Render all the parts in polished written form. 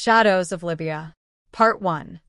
Shadows of Libya. Part 1.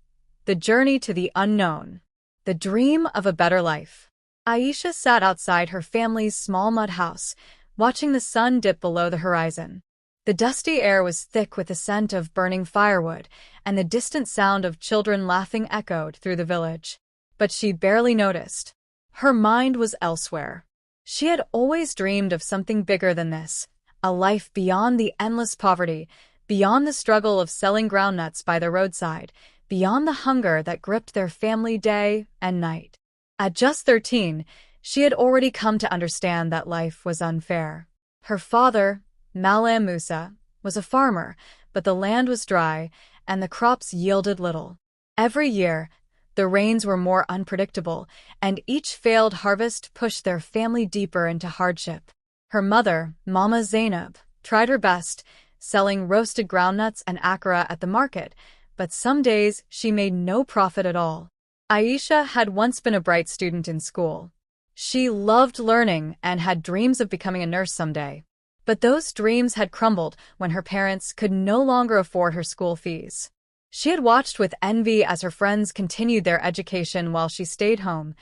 The Journey to the Unknown. The Dream of a Better Life. Aisha sat outside her family's small mud house, watching the sun dip below the horizon. The dusty air was thick with the scent of burning firewood, and the distant sound of children laughing echoed through the village. But she barely noticed. Her mind was elsewhere. She had always dreamed of something bigger than this, a life beyond the endless poverty, beyond the struggle of selling groundnuts by the roadside, beyond the hunger that gripped their family day and night. At just 13, she had already come to understand that life was unfair. Her father, Malam Musa, was a farmer, but the land was dry, and the crops yielded little. Every year, the rains were more unpredictable, and each failed harvest pushed their family deeper into hardship. Her mother, Mama Zainab, tried her best, selling roasted groundnuts and akara at the market, but some days she made no profit at all. Aisha had once been a bright student in school. She loved learning and had dreams of becoming a nurse someday. But those dreams had crumbled when her parents could no longer afford her school fees. She had watched with envy as her friends continued their education while she stayed home,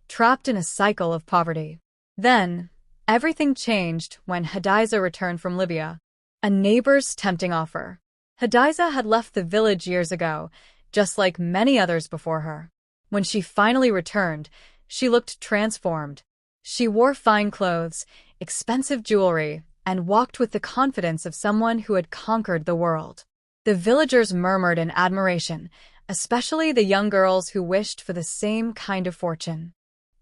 trapped in a cycle of poverty. Then, everything changed when Hadiza returned from Libya. A neighbor's tempting offer. Hadiza had left the village years ago, just like many others before her. When she finally returned, she looked transformed. She wore fine clothes, expensive jewelry, and walked with the confidence of someone who had conquered the world. The villagers murmured in admiration, especially the young girls who wished for the same kind of fortune.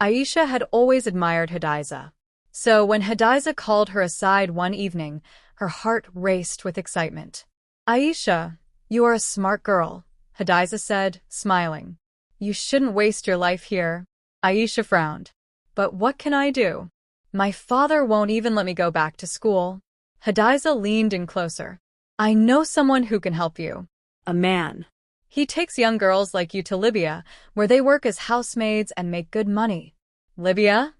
Aisha had always admired Hadiza. So when Hadiza called her aside one evening, her heart raced with excitement. "Aisha, you are a smart girl," Hadiza said, smiling. "You shouldn't waste your life here." Aisha frowned. "But what can I do? My father won't even let me go back to school." Hadiza leaned in closer. "I know someone who can help you. A man. He takes young girls like you to Libya, where they work as housemaids and make good money." "Libya?"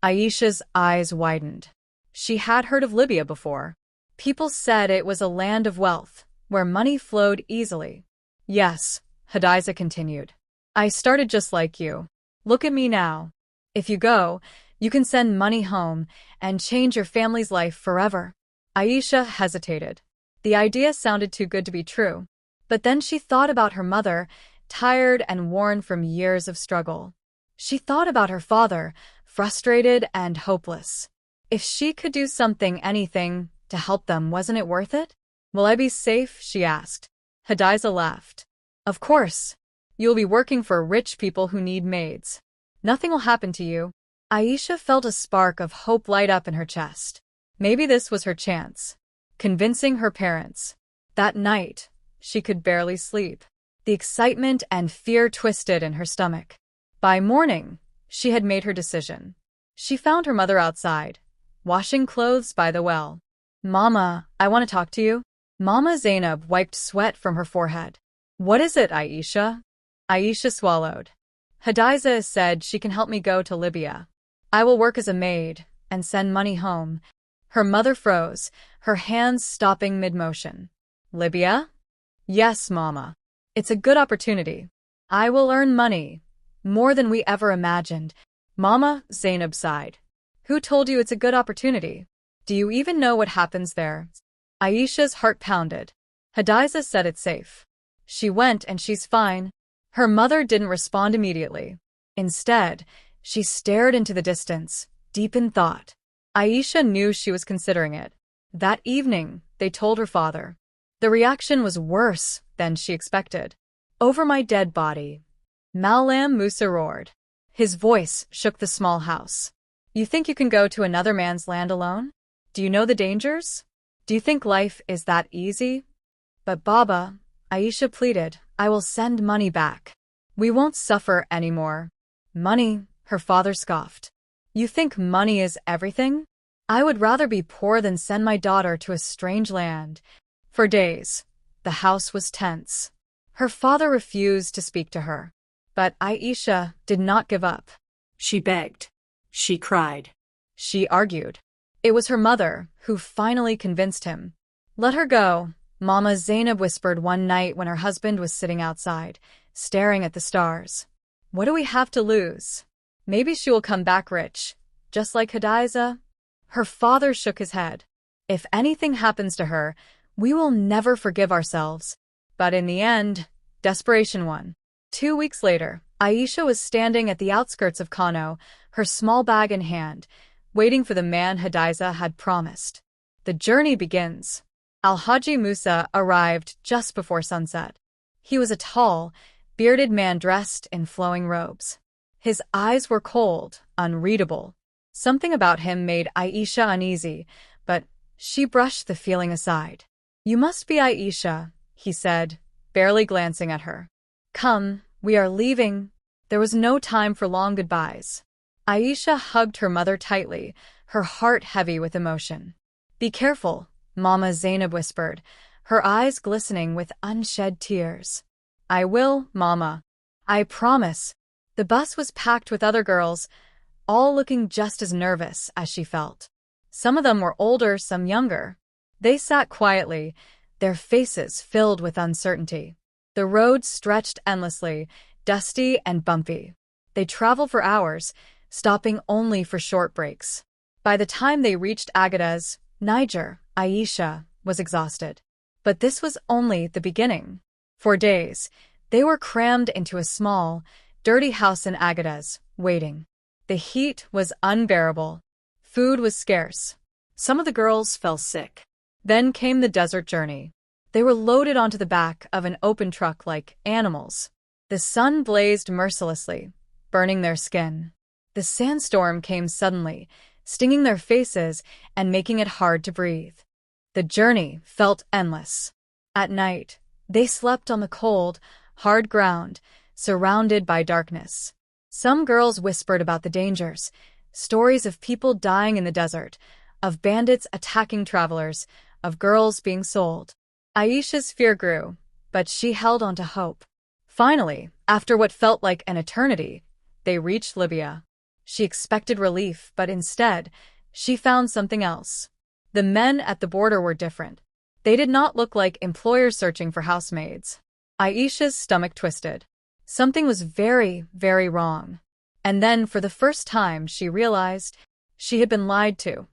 Aisha's eyes widened. She had heard of Libya before. People said it was a land of wealth, where money flowed easily. "Yes," Hadiza continued. "I started just like you. Look at me now. If you go, you can send money home and change your family's life forever." Aisha hesitated. The idea sounded too good to be true. But then she thought about her mother, tired and worn from years of struggle. She thought about her father, frustrated and hopeless. If she could do something, anything, to help them, wasn't it worth it? "Will I be safe?" she asked. Hadiza laughed. "Of course. You'll be working for rich people who need maids. Nothing will happen to you." Aisha felt a spark of hope light up in her chest. Maybe this was her chance. Convincing her parents. That night, she could barely sleep. The excitement and fear twisted in her stomach. By morning, she had made her decision. She found her mother outside, washing clothes by the well. "Mama, I want to talk to you." Mama Zainab wiped sweat from her forehead. "What is it, Aisha?" Aisha swallowed. "Hadiza said she can help me go to Libya. I will work as a maid and send money home." Her mother froze, her hands stopping mid-motion. "Libya?" "Yes, Mama. It's a good opportunity. I will earn money, more than we ever imagined." Mama Zainab sighed. "Who told you it's a good opportunity? Do you even know what happens there?" Aisha's heart pounded. "Hadiza said it's safe. She went and she's fine." Her mother didn't respond immediately. Instead, she stared into the distance, deep in thought. Aisha knew she was considering it. That evening, they told her father. The reaction was worse than she expected. "Over my dead body." Malam Musa roared. His voice shook the small house. "You think you can go to another man's land alone? Do you know the dangers? Do you think life is that easy?" "But Baba," Aisha pleaded, "I will send money back. We won't suffer anymore." "Money," her father scoffed. "You think money is everything? I would rather be poor than send my daughter to a strange land." For days, the house was tense. Her father refused to speak to her. But Aisha did not give up. She begged. She cried. She argued. It was her mother who finally convinced him. "Let her go, Mama Zainab whispered one night when her husband was sitting outside, staring at the stars. What do we have to lose? Maybe she will come back rich, just like Hadiza. Her father shook his head. If anything happens to her, we will never forgive ourselves. But in the end, desperation won. 2 weeks later, Aisha was standing at the outskirts of Kano, her small bag in hand, waiting for the man Hadiza had promised. The journey begins. Al-Haji Musa arrived just before sunset. He was a tall, bearded man dressed in flowing robes. His eyes were cold, unreadable. Something about him made Aisha uneasy, but she brushed the feeling aside. "You must be Aisha," he said, barely glancing at her. "Come, we are leaving." There was no time for long goodbyes. Aisha hugged her mother tightly, her heart heavy with emotion. "Be careful," Mama Zainab whispered, her eyes glistening with unshed tears. "I will, Mama. I promise." The bus was packed with other girls, all looking just as nervous as she felt. Some of them were older, some younger. They sat quietly, their faces filled with uncertainty. The road stretched endlessly, dusty and bumpy. They traveled for hours, stopping only for short breaks. By the time they reached Agadez, Niger, Aisha was exhausted. But this was only the beginning. For days, they were crammed into a small, dirty house in Agadez, waiting. The heat was unbearable. Food was scarce. Some of the girls fell sick. Then came the desert journey. They were loaded onto the back of an open truck like animals. The sun blazed mercilessly, burning their skin. The sandstorm came suddenly, stinging their faces and making it hard to breathe. The journey felt endless. At night, they slept on the cold, hard ground, surrounded by darkness. Some girls whispered about the dangers, stories of people dying in the desert, of bandits attacking travelers, of girls being sold. Aisha's fear grew, but she held on to hope. Finally, after what felt like an eternity, they reached Libya. She expected relief, but instead, she found something else. The men at the border were different. They did not look like employers searching for housemaids. Aisha's stomach twisted. Something was very, very wrong. And then, for the first time, she realized she had been lied to.